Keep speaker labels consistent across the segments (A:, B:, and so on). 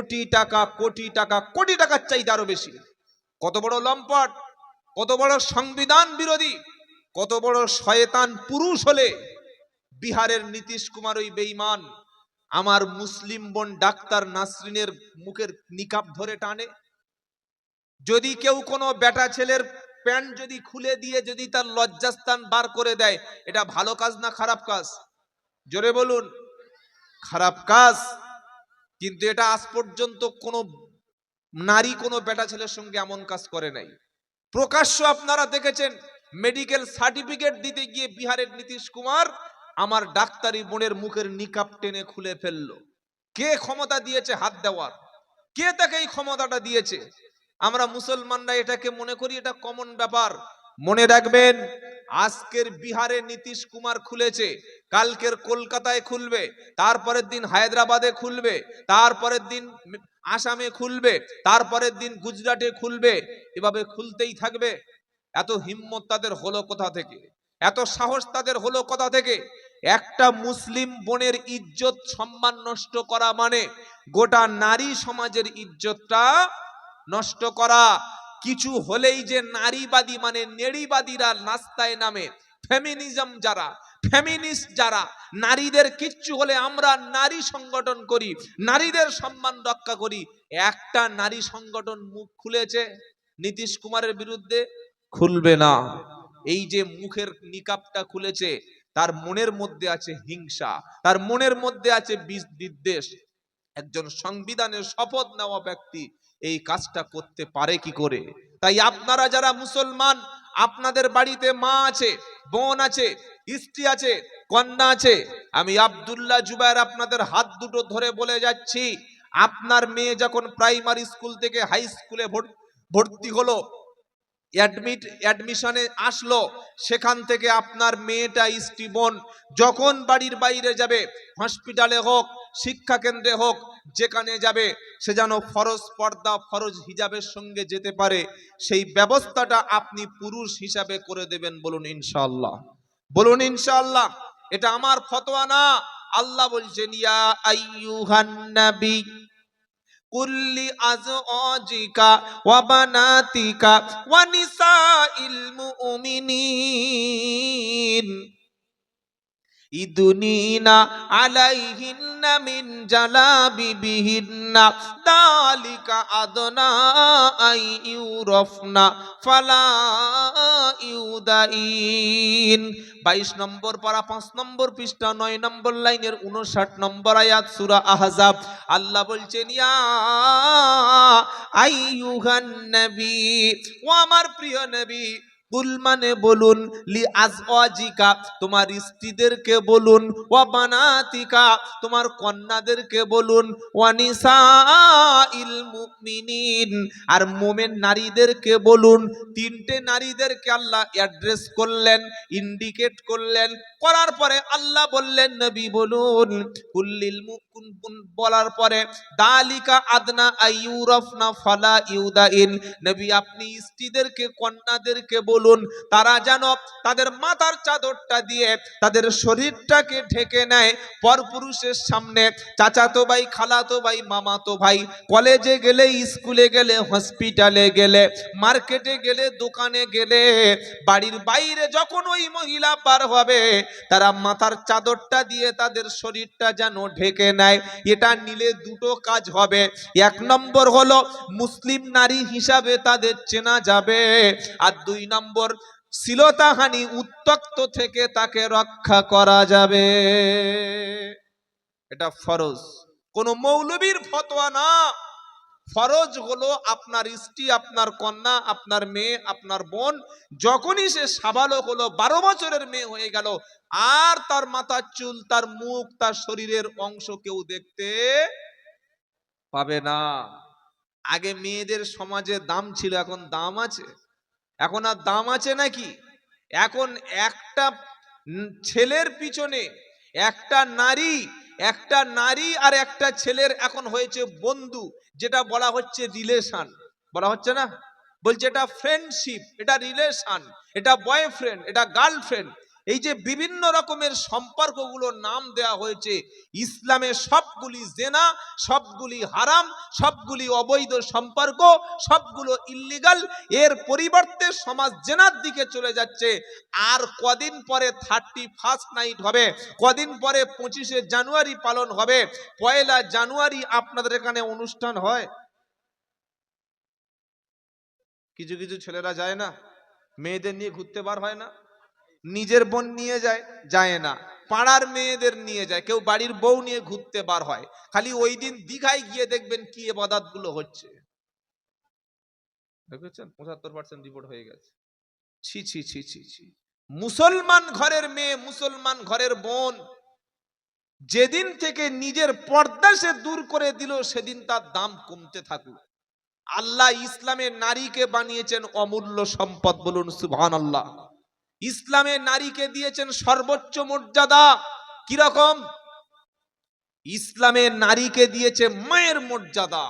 A: কোটি টাকা কোটি টাকার চাইতে আরো বেশি। কত বড় লম্পট, কত বড় সংবিধান বিরোধী, কত বড় শয়তান পুরুষ হলে বিহারের নীতিশ কুমার ওই বেঈমান আমার মুসলিম বোন ডাক্তার নাসরিনের মুখের নিকাব ধরে টানে। যদি কেউ কোনো বেটা ছেলের প্যান্ট যদি খুলে দিয়ে যদি তার লজ্জাস্থান বার করে দেয়, এটা ভালো কাজ না খারাপ কাজ? জোরে বলুন। খারাপ কাজ। কিন্তু এটা আজ পর্যন্ত কোনো নারী কোনো বেটা ছেলের সঙ্গে এমন কাজ করে নাই। প্রকাশ্য আপনারা দেখেছেন মেডিকেল সার্টিফিকেট দিতে গিয়ে বিহারের নীতিশ কুমার আমার ডাক্তারি বোনের মুখের নিকাব টেনে খুলে ফেললো। কে ক্ষমতা দিয়েছে হাত দেওয়ার? কে তাকে এই ক্ষমতাটা দিয়েছে? আমরা মুসলমানরা এটাকে মনে করি এটা কমন ব্যাপার। মনে রাখবেন, আজকের বিহারে নীতিশ কুমার খুলেছে, কালকের কলকাতায় খুলবে, তারপরের দিন হায়দ্রাবাদে খুলবে, তারপরের দিন আসামে খুলবে, তারপরের দিন গুজরাটে খুলবে, এভাবে খুলতেই থাকবে। এত হিম্মত তাদের হলো কোথা থেকে? এত সাহস তাদের হলো কোথা থেকে? একটা মুসলিম বোনের ইজ্জত সম্মান নষ্ট করা মানে গোটা নারী সমাজের ইজ্জতটা নষ্ট করা। কিছু হলেই যে নারীবাদী মানে নেড়িবাদীরা নাস্তায় নামে, ফেমিনিজম যারা, ফেমিনিস্ট যারা, নারীদের কিচ্ছু হলে আমরা নারী সংগঠন করি, নারীদের সম্মান রক্ষা করি। একটা নারী সংগঠন মুখ খুলেছে নীতিশ কুমারের বিরুদ্ধে? খুলবে না। এই যে মুখের নিকাবটা খুলেছে, তার মনের মধ্যে আছে হিংসা, তার মনের মধ্যে আছে বিদ্বেষ। একজন সংবিধানের শপথ নেওয়া ব্যক্তি এই কাজটা করতে পারে কি করে? তাই আপনারা যারা মুসলমান, আপনাদের বাড়িতে মা আছে, বোন আছে, স্ত্রী আছে, কন্যা আছে, আমি আব্দুল্লাহ জুবায়ের আপনাদের হাত দুটো ধরে বলে যাচ্ছি, আপনার মেয়ে যখন প্রাইমারি স্কুল থেকে হাই স্কুলে ভর্তি হলো, অ্যাডমিশনে আসলো, সেখান থেকে আপনার মেয়েটা স্ত্রী বোন যখন বাড়ির বাইরে যাবে, হসপিটালে হোক, শিক্ষা কেন্দ্রে হোক, যেখানে যাবে, সে যেন ফরজ পর্দা, ফরজ হিজাবের সঙ্গে যেতে পারে, সেই ব্যবস্থাটা আপনি পুরুষ হিসাবে করে দেবেন। বলুন ইনশাআল্লাহ। বলুন ইনশাআল্লাহ। এটা আমার ফতোয়া না, আল্লাহ বলছেন ইয়া আইয়ুহান নবী কুল্লি আজওয়াজিকা ওয়া বানাতিকা ওয়া নিসাইল মুমিনিন ইদুনিনা আলাইহিন্না মিন জালাবিবিহিন্না যালিকা আদনা আই ইউরাফনা ফালা ইউদাইন। 22 নম্বর পারা, 5 নম্বর পৃষ্ঠা, 9 নম্বর লাইনের 59 নম্বর আয়াত, সূরা আহজাব। আল্লাহ বলছেন ইয়া আইয়ুহান নবী, ও আমার প্রিয় নবী, কুল মানে বলুন, লি আজওয়াজিকা তোমার স্ত্রীদেরকে বলুন, ওয়া বানাতিকা তোমার কন্যাদেরকে বলুন, ওয়া নিসাইল মুমিনিন আর মুমিন নারীদেরকে বলুন। তিনটে নারীদেরকে আল্লাহ অ্যাড্রেস করলেন, ইন্ডিকেট করলেন, করার পরে আল্লাহ বললেন নবী বলুন, কুল্লিল মুকুন বলার পরে দালিকা আদনা আইয়ুরাফনা ফালা ইউদাইন, নবী আপনি স্ত্রীদেরকে কন্যাদেরকে বলুন, তারা যেন তাদের মাথার চাদরটা দিয়ে তাদের শরীরটাকে ঢেকে নেয় পরপুরুষের সামনে। চাচাতো ভাই, খালাতো ভাই, মামাতো ভাই, কলেজে গেলে, স্কুলে গেলে, হসপিটালে গেলে, মার্কেটে গেলে, দোকানে গেলে, বাড়ির বাইরে যখন ওই মহিলা পার হবে, তারা মাথার চাদরটা দিয়ে তাদের শরীরটা যেন ঢেকে নেয়। এটা নিলে দুটো কাজ হবে। 1 নম্বর হলো মুসলিম নারী হিসাবে তাদের চেনা যাবে, আর 2 নম্বর শ্লীলতাহানি, উত্ত্যক্ত থেকে তাকে রক্ষা করা যাবে। এটা ফরজ, কোন মৌলবীর ফতোয়া না। ফরজ হলো আপনার স্ত্রী, আপনার কন্যা, আপনার মেয়ে, আপনার বোন যখনই সে সাবালক হলো, 12 বছরের মেয়ে হয়ে গেল, আর তার মাথার চুল, তার মুখ, তার শরীরের অংশ কেউ দেখতে পাবে না। আগে মেয়েদের সমাজে দাম ছিল, এখন দাম আছে? এখন আর দাম আছে নাকি? এখন একটা ছেলের পিছনে একটা নারী আর একটা ছেলের এখন হয়েছে বন্ধু, যেটা বলা হচ্ছে রিলেশন। বলা হচ্ছে না, বলছে এটা ফ্রেন্ডশিপ, এটা রিলেশন, এটা বয়ফ্রেন্ড, এটা গার্লফ্রেন্ড। এই যে বিভিন্ন রকমের সম্পর্কগুলোর নাম দেয়া হয়েছে, ইসলামে সবগুলি জেনা, সবগুলি হারাম, সবগুলি অবৈধ সম্পর্ক, সবগুলো ইল্লিগাল। এর পরিবর্তে সমাজ জেনার দিকে চলে যাচ্ছে। আর কদিন পরে 31 নাইট হবে, কদিন পরে 25শে জানুয়ারি পালন হবে, 1 জানুয়ারি আপনাদের এখানে অনুষ্ঠান হয়। কিছু কিছু ছেলেরা যায় না, মেয়েদের নিয়ে ঘুরতে বার হয় না, নিজের বোন নিয়ে যায়, যায় না, পাড়ার মেয়েদের নিয়ে যায়, কেউ বাড়ির বউ নিয়ে ঘুরতে বার হয়। খালি ওই দিন দীঘায় গিয়ে দেখবেন কি ইবাদত গুলো হচ্ছে, দেখেছেন 75% রিপোর্ট হয়ে গেছে। ছি ছি ছি ছি ছি। মুসলমান ঘরের মেয়ে, মুসলমান ঘরের বোন যেদিন থেকে নিজের পর্দা সে দূর করে দিল, সেদিন তার দাম কমতে থাকলো। আল্লাহ ইসলামের নারীকে বানিয়েছেন অমূল্য সম্পদ, বলুন সুবহানাল্লাহ। ইসলামে নারীকে দিয়েছেন সর্বোচ্চ মর্যাদা। কিরকম? ইসলামে নারীকে দিয়েছে মায়ের মর্যাদা।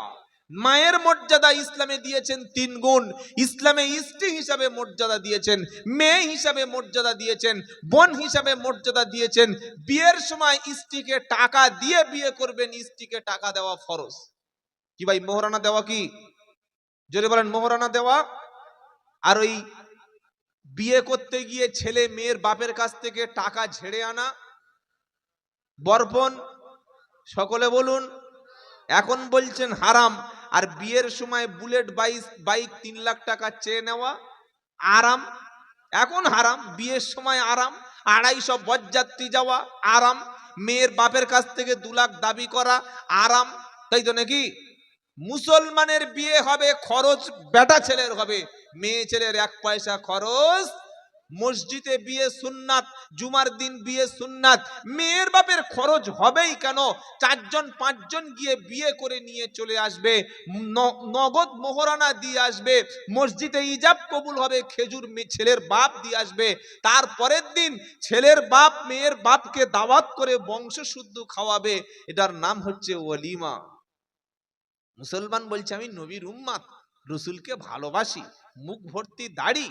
A: মায়ের মর্যাদা ইসলামে দিয়েছেন 3 গুণ। ইসলামে স্ত্রী হিসাবে মর্যাদা দিয়েছেন, মেয়ে হিসাবে মর্যাদা দিয়েছেন, বোন হিসাবে মর্যাদা দিয়েছেন। বিয়ের সময় স্ত্রীকে টাকা দিয়ে বিয়ে করবেন, স্ত্রীকে টাকা দেওয়া ফরজ। কি ভাই, মোহরানা দেওয়া কি? জোরে বলেন, মোহরানা দেওয়া। আর ওই বিয়ে করতে গিয়ে ছেলে মেয়ের বাপের কাছ থেকে টাকা ঝেড়ে আনা, বরপণ, সকলে বলুন। এখন বলছেন হারাম। আর বিয়ের সময় বুলেট বাইক 3 লাখ টাকা চেয়ে নেওয়া আরাম। এখন হারাম, বিয়ের সময় আরাম। 250 বরযাত্রী যাওয়া আরাম। মেয়ের বাপের কাছ থেকে 2 লাখ দাবি করা আরাম, তাই তো নাকি? মুসলমানের বিয়ে হবে, খরচ বেটা ছেলের হবে, মেয়ে ছেলের 1 পয়সা খরচ। মসজিদে বিয়ে সুন্নাত, জুমার দিন বিয়ে সুন্নাত। মেয়ের বাপের খরচ হবেই কেন? 4 জন 5 জন গিয়ে বিয়ে করে নিয়ে চলে আসবে, নগদ মোহরানা দিয়ে আসবে, মসজিদে ইজাব কবুল হবে, খেজুর ছেলের বাপ দিয়ে আসবে। তারপরের দিন ছেলের বাপ মেয়ের বাপকে দাওয়াত করে বংশ শুদ্ধ খাওয়াবে। এটার নাম হচ্ছে ওলিমা। মুসলমান বলছে আমি নবীর উম্মত, রসুলকে ভালোবাসি, মুখ ভর্তি দাড়ি,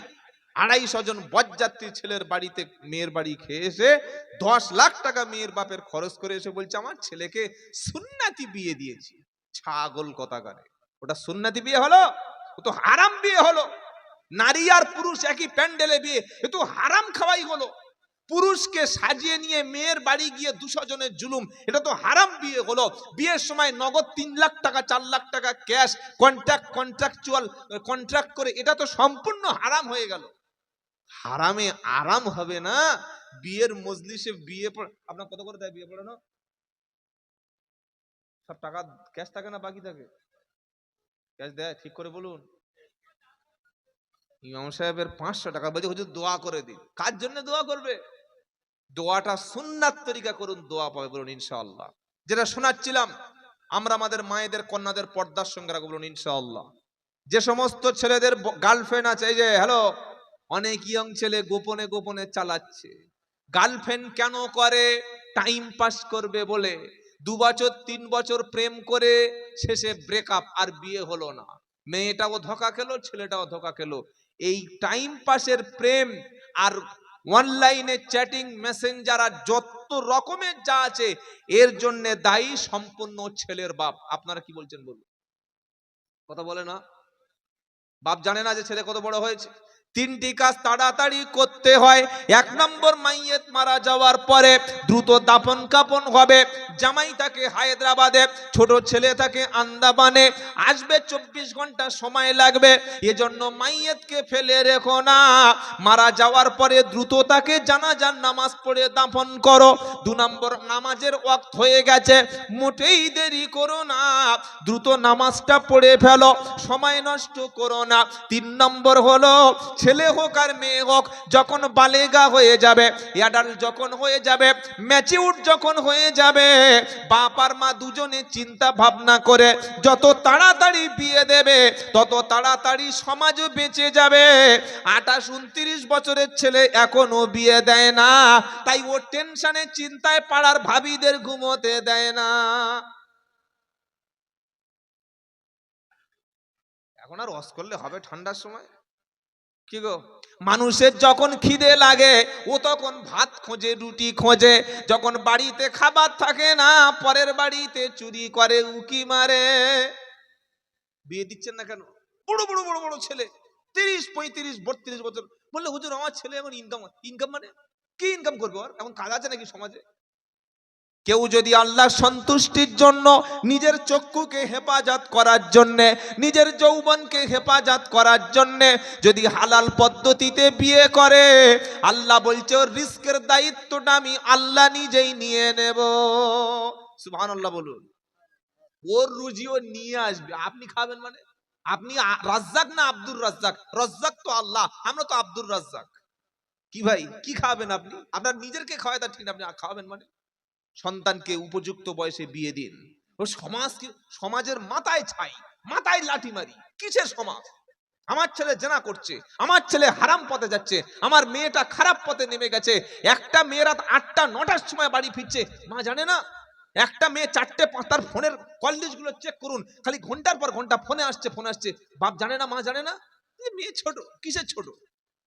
A: 250 জন বরযাত্রী ছেলের বাড়িতে মেয়ের বাড়ি খেয়ে এসে 10 লাখ টাকা মেয়ের বাপের খরচ করে এসে বলছে আমার ছেলেকে সুন্নাতি বিয়ে দিয়েছি। ছাগল কথাকারে, ওটা সুন্নাতি বিয়ে হলো? ও তো হারাম বিয়ে হলো। নারী আর পুরুষ একই প্যান্ডেলে বিয়ে, এ তো হারাম খাওয়াই হলো। পুরুষকে সাজিয়ে নিয়ে মেয়ের বাড়ি গিয়ে 200 জনের জুলুম, এটা তো হারাম বিয়ে হলো। বিয়ের সময় নগদ 3 লাখ টাকা 4 লাখ টাকা ক্যাশ কন্ট্রাকচুয়াল কন্ট্রাক্ট করে, এটা তো সম্পূর্ণ হারাম হয়ে গেল। হারামে আরাম হবে না। বিয়ের মজলিসে বিয়ে আপনার কত করে দেয় বিয়ে পড়ানো? সব টাকা ক্যাশ থাকে না বাকি থাকে? ক্যাশ দেয়, ঠিক করে বলুন। ইমাম সাহেবের 500 টাকা বলছে হুজুর দোয়া করে দিন। কার জন্য দোয়া করবে? দোয়াটা সুন্নাত তরিকা করুন, দোয়া পাবে, বলুন ইনশাআল্লাহ। যেটা শোনাচ্ছিলাম, আমরা আমাদের মায়েদের কন্যাদের পর্দার সঙ্গে রাখবো, বলুন ইনশাআল্লাহ। যে সমস্ত ছেলেদের গার্লফ্রেন্ড আছে, এই যে হ্যালো, অনেক ইয়ং ছেলে গোপনে গোপনে চালাচ্ছে। গার্লফ্রেন্ড কেন করে? টাইম পাস করবে বলে। 2 বছর 3 বছর প্রেম করে শেষে ব্রেকআপ, আর বিয়ে হলো না। মেয়েটাও ধোঁকা খেলো, ছেলেটাও ধোঁকা খেলো। এই টাইম পাসের প্রেম আর অনলাইনে চ্যাটিং, মেসেঞ্জার আর যত রকমের যা আছে, এর জন্য দায়ী সম্পূর্ণ ছেলের বাপ। আপনারা কি বলছেন বলুন? কথা বলে না? বাপ জানে না যে ছেলে কত বড় হয়েছে? 3টি কাজ তাড়াতাড়ি করতে হয়। 1 নম্বর, মাইয়েত মারা যাওয়ার পরে দ্রুত দাফন কাফন হবে। জামাই থাকে হায়দ্রাবাদে, ছোট ছেলে থাকে আন্দামানে, আসবে 24 ঘন্টা সময় লাগবে। এজন্য মাইয়েতকে ফেলে রেখো না। মারা যাওয়ার পরে দ্রুত তাকে জানাজার নামাজ পড়ে দাফন করো। 2 নম্বর, নামাজের ওয়াক্ত হয়ে গেছে, মোটেই দেরি করো না, দ্রুত নামাজটা পড়ে ফেলো, সময় নষ্ট করো না। 3 নম্বর হলো, ছেলে হোক আর মেয়ে হোক, যখন বালেগা হয়ে যাবে, অ্যাডাল্ট যখন হয়ে যাবে, ম্যাচিউর যখন হয়ে যাবে, বাপ আর মা দুজনে চিন্তা ভাবনা করে যত তাড়াতাড়ি বিয়ে দেবে, তত তাড়াতাড়ি সমাজও বেঁচে যাবে। 28-29 বছরের ছেলে এখনো বিয়ে দেয় না, তাই ও টেনশনে চিন্তায় পাড়ার ভাবিদের ঘুমোতে দেয় না। এখন আর ওয়াশ করলে হবে ঠান্ডার সময়? কি গো, মানুষের যখন খিদে লাগে ও তখন ভাত খোঁজে, রুটি খোঁজে। যখন বাড়িতে খাবার থাকে না, পরের বাড়িতে চুরি করে, উকি মারে। বিয়ে দিচ্ছেন না কেন? বড় বড় বড় বড় ছেলে, 30, 35, 32 বছর, বললে হুজুর আমার ছেলে এখন ইনকাম। ইনকাম মানে কি ইনকাম করবে? আর এখন কাজ আছে নাকি সমাজে? কেউ যদি আল্লাহ সন্তুষ্টির জন্য নিজের চক্ষুকে হেফাজত করার জন্য, নিজের যৌবনকে হেফাজত করার জন্য যদি হালাল পদ্ধতিতে বিয়ে করে, আল্লাহ বলছে ওর রিস্কের দায়িত্বটা আমি আল্লাহ নিজেই নিয়ে নেব। সুবহানাল্লাহ বলুন। ওর রুজি ও নিয়ে আসবে, আপনি খাবেন মানে? আপনি রাজ্জাক না আব্দুর রাজ্জাক? রাজ্জাক তো আল্লাহ, আমরা তো আব্দুর রাজ্জাক। কি ভাই, কি খাবেন আপনি? আপনার নিজেরকে খাওয়ায় তা ঠিক না, আপনি খাওয়াবেন মানে? সন্তানকে উপযুক্ত বয়সে বিয়ে দিন। ও সমাজকে, সমাজের মাথায় ছাই, মাথায় লাঠি মারি। কিসের সমাজ? আমার ছেলে জেনা করছে, আমার ছেলে হারাম পথে যাচ্ছে, আমার মেয়েটা খারাপ পথে নেমে গেছে। একটা মেয়ে রাত 8টা 9টার সময় বাড়ি ফিরছে, মা জানে না? একটা মেয়ে 4টে 5 তার ফোনের কল লিস্ট গুলো চেক করুন, খালি ঘন্টার পর ঘন্টা ফোনে আসছে, ফোনে আসছে। বাপ জানে না, মা জানে না? মেয়ে ছোট, কিসের ছোট?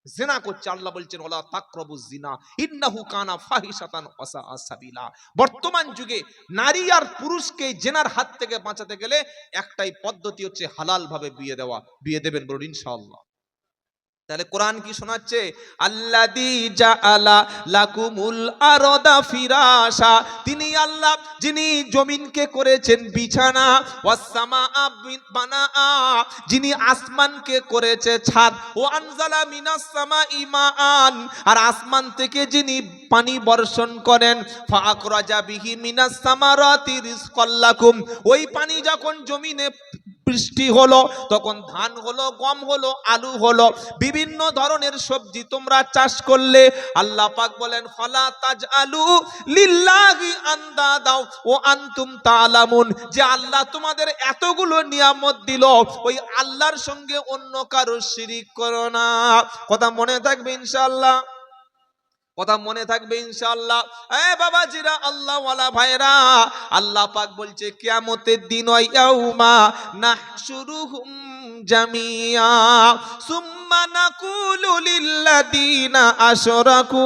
A: জিনা করছে। আল্লাহ বলছেন ওয়ালা তাকরাবুজ জিনা ইন্নাহু কানা ফাহিশাতান ওয়া সাআ সাবিলা। বর্তমান যুগে নারী আর পুরুষকে জিনার হাত থেকে বাঁচাতে গেলে একটাই পদ্ধতি হচ্ছে হালাল ভাবে বিয়ে দেওয়া। বিয়ে দেবেন বলুন ইনশাআল্লাহ। তাহলে কোরআন কি শোনাচ্ছে? আল্লাযী জাআলা লাকুমুল আরদা ফিরাশা, তিনি আল্লাহ যিনি জমিনকে করেছেন বিছানা, ওয়াস সামাআ বানাআ, যিনি আসমানকে করেছে ছাদ, ও আনজালা মিনাস সামাই মাআন, আর আসমান থেকে যিনি পানি বর্ষণ করেন, ফাআখরাজা বিহি মিনাস সামারাতি রিজকাল লাকুম, ওই পানি যখন জমিনে বৃষ্টি হলো তখন ধান হলো, গম হলো, আলু হলো, বিভিন্ন ধরনের সবজি তোমরা চাষ করলে। আল্লাহ পাক বলেন ফালা তাজআলু লিল্লাহি আনদাদা ও আনতুম তাআলামুন, যে আল্লাহ তোমাদের এতগুলো নিয়ামত দিল, ওই আল্লাহর সঙ্গে অন্য কারো শিরিক করো না। কথা মনে থাকবে ইনশাআল্লাহ, কথা মনে থাকবে ইনশাআল্লাহ। এ বাবাজিরা, আল্লাহ ওয়ালা ভাইরা, আল্লাহ পাক বলছে কিয়ামতের দিন ইয়াউমা নাহশুরুহুম জামিয়া সুম্মা নাকুলু লিল্লাযিনা আশরাকু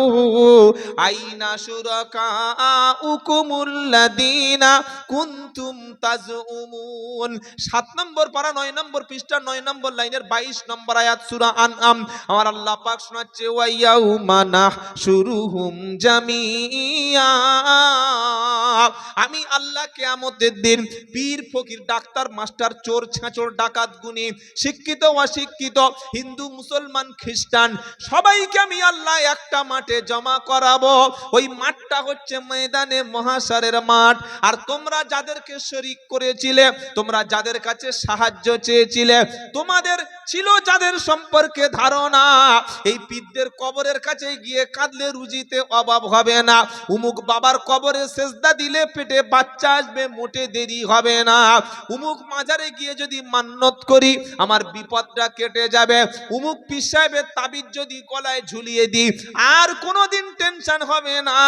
A: আইনা শুরাকাউকুমুল্লাযিনা কুনতুম তাজউমুন। 7 নম্বর পারা 9 নম্বর পৃষ্ঠা 9 নম্বর লাইনের 22 নম্বর আয়াত সূরা আনআম। আমার আল্লাহ পাক শোনাচ্ছে ওয়া ইয়াউমা নাহশুরুহুম জামিয়া, আমি আল্লাহ কিয়ামতের দিন পীর ফকির ডাক্তার মাস্টার চোর ছাঁচোর ডাকাত গুণী শিক্ষিত অশিক্ষিত হিন্দু মুসলমান খ্রিস্টান সবাইকে আমি আল্লাহ একটা মাঠে জমা করাবো। ওই মাঠটা হচ্ছে ময়দানে মহাশরের মাঠ। আর তোমরা যাদেরকে শরীক করেছিলে, তোমরা যাদের কাছে সাহায্য চেয়েছিলে, তোমাদের ছিল যাদের সম্পর্কে ধারণা, এই পীরদের কবরের কাছে গিয়ে কাঁদলে রুজিতে অভাব হবে না, উমুক বাবার কবরে সেজদা দিলে পেটে বাচ্চা আসবে, মোটে দেরি হবে না, উমুক মাজারে গিয়ে যদি মান্নত করি আমার বিপদটা কেটে যাবে, উমুক পীর সাহেবের তাবিজ যদি গলায় ঝুলিয়ে দিই আর কোনোদিন টেনশন হবে না।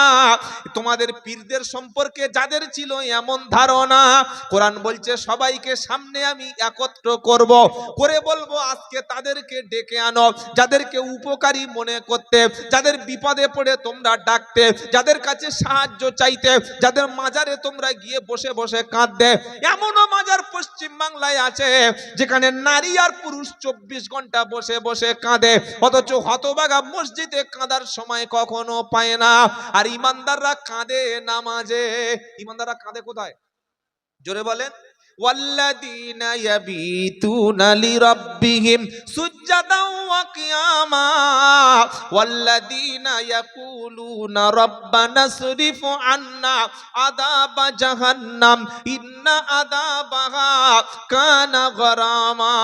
A: তোমাদের পীরদের সম্পর্কে যাদের ছিল এমন ধারণা, কোরআন বলছে সবাইকে সামনে আমি একত্র করব, করে বলবো আজকে তাদেরকে ডেকে আনো, যাদেরকে উপকারী মনে করতে, যাদের বিপদে পড়ে তোমরা ডাকতে, যাদের কাছে সাহায্য চাইতে, যাদের মাজারে তোমরা গিয়ে বসে বসে কাঁদতে। এমনও মাজার পশ্চিম বাংলায় আছে যেখানে নারী আর পুরুষ 24 ঘন্টা বসে বসে কাঁদে, অথচ হতভাগা মসজিদে কাঁদার সময় কখনো পায় না। আর ইমানদাররা কাঁদে নামাজে। ইমানদাররা কাঁদে কোথায়? জোরে বলেন। ওয়াল্লাযীনা ইয়াবিতুনা লিরাব্বিহিম সুজদাও ওয়া কিয়ামা ওয়াল্লাযীনা ইয়াকুলুনা রাব্বানা সরিফ আন্না আযাবা জাহান্নাম ইন্না আযাবাহা কানা গরামা।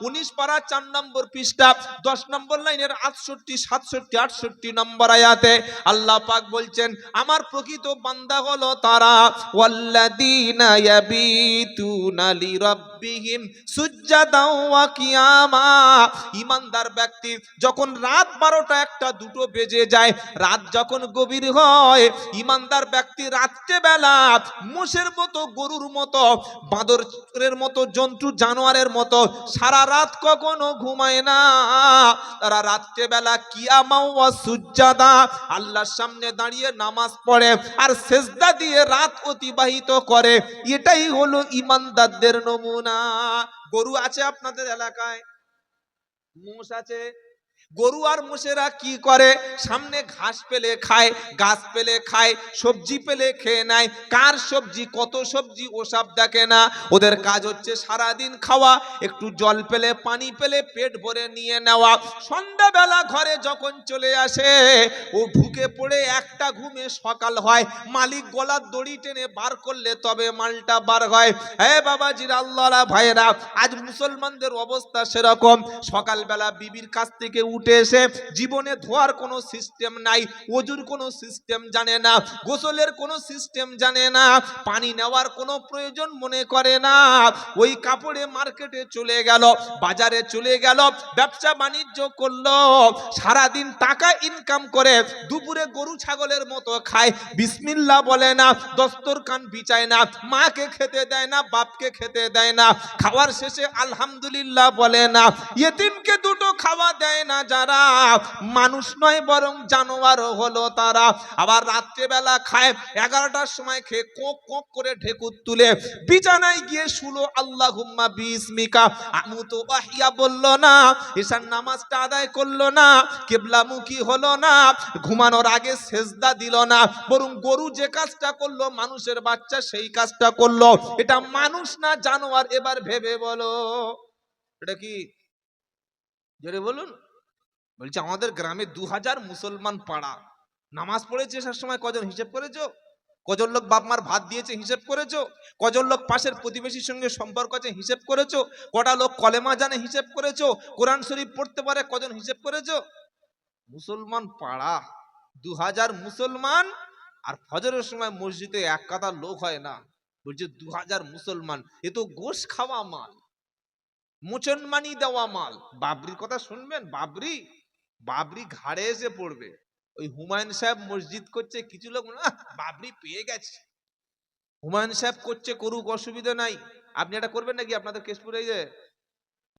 A: 19 পারা 4 নম্বর পৃষ্ঠা 10 নম্বর লাইনের 68, 67, 68 নম্বর আয়াতে আল্লাহ পাক বলছেন আমার প্রকৃত বান্দা হলো তারা ওয়াল্লাযীনা ইয়াবিতুনা লিরাব্বিহিম লিরাব্বিহিম সুজদাও ওয়া কিয়ামা। ঈমানদার ব্যক্তি যখন রাত 12টা 1টা 2টো বেজে যায়, রাত যখন গভীর হয়, ঈমানদার ব্যক্তি রাত্রে বেলা মোষের মতো, গরুর মতো, বাঁদরের মতো, জন্তু জানোয়ারের মতো সারা রাত কখনো ঘুমায় না। তারা রাত্রে বেলা কিয়ামা ওয়া সুজদা, আল্লাহর সামনে দাঁড়িয়ে নামাজ পড়ে আর সেজদা দিয়ে রাত অতিবাহিত করে। এটাই হলো ঈমানদারদের নমুনা। গরু আছে আপনাদের এলাকায়? মোষ আছে? গরু আর মোষেরা কি করে? সামনে ঘাস পেলে খায়, গাছ পেলে খায়, সবজি পেলে খেয়ে নেয়। কার সবজি, কত সবজি ওসব দেখে না। ওদের কাজ হচ্ছে সারাদিন খাওয়া, একটু জল পেলে, পানি পেলে পেট ভরে নিয়ে নেওয়া। সন্ধ্যাবেলা ঘরে যখন চলে আসে, ও ঢুকে পড়ে একটা ঘুমে সকাল হয়। মালিক গলার দড়ি টেনে বার করলে তবে মালটা বার হয়। হে বাবাজির, আল্লাহরা ভাইরা, আজ মুসলমানদের অবস্থা সেরকম। সকালবেলা বিবির কাছ থেকে উঠে এসে জীবনে ধোয়ার কোনো সিস্টেম নাই, ওজুর কোনো সিস্টেম জানে না, গোসলের কোনো সিস্টেম জানে না, পানি নেওয়ার কোনো প্রয়োজন মনে করে না। ওই কাপড়ে মার্কেটে চলে গেল, বাজারে চলে গেল, ব্যবসা বাণিজ্য করলো, সারাদিন টাকা ইনকাম করে দুপুরে গরু ছাগলের মতো খায়, বিসমিল্লাহ বলে না, দস্তরখান বিছায় না, মাকে খেতে দেয় না, বাপকে খেতে দেয় না, খাওয়ার শেষে আলহামদুলিল্লাহ বলে না, ইয়েতিমকে দুটো খাওয়া দেয় না, যারা মানুষ নয় বরং জানোয়ার হলো তারা। আবার রাত্রেবেলা খায়, 11টার সময় খেয়ে কোক কোক করে ঢেকুর তুলে বিছানায় গিয়ে শুলো আল্লাহুম্মা বিসমিকা আমুতু ওয়াহিয়া বললো না, ঈশার নামাজটা আদায় করলো না, কিবলামুখী হলো না, ঘুমানোর আগে সেজদা দিল না, বরং গরু যে কাজটা করলো, মানুষের বাচ্চা সেই কাজটা করলো। এটা মানুষ না জানোয়ার? এবার ভেবে বলো এটা কি? জোরে বলুন। বলছে আমাদের গ্রামে 2000 মুসলমান পাড়া, নামাজ পড়েছে এসার সময় কজন হিসেব করেছো? কজন লোক বাপ মার ভাত দিয়েছে হিসেব করেছো? কজন লোক পাশের প্রতিবেশীর সঙ্গে সম্পর্ক আছে হিসেব করেছো? কটা লোক কলেমা জানে হিসেব করেছো? কোরআন শরীফ পড়তে পারে কজন হিসেব করেছো? মুসলমান পাড়া 2000 মুসলমান, আর ফজরের সময় মসজিদে এক কাতার লোক হয় না। বলছে 2000 মুসলমান, এ তো গোশ খাওয়া মাল, মুসলমানি দেওয়া মাল। বাবরির কথা শুনবেন? বাবরি, বাবরি ঘাড়ে এসে পড়বে। ওই হুমায়ুন সাহেব মসজিদ করছে, কিছু লোক বাবরি পেয়ে গেছে, হুমায়ুন সাহেব করছে, করুক, অসুবিধা নাই। আপনি এটা করবেন নাকি? আপনাদের কেশপুরে যে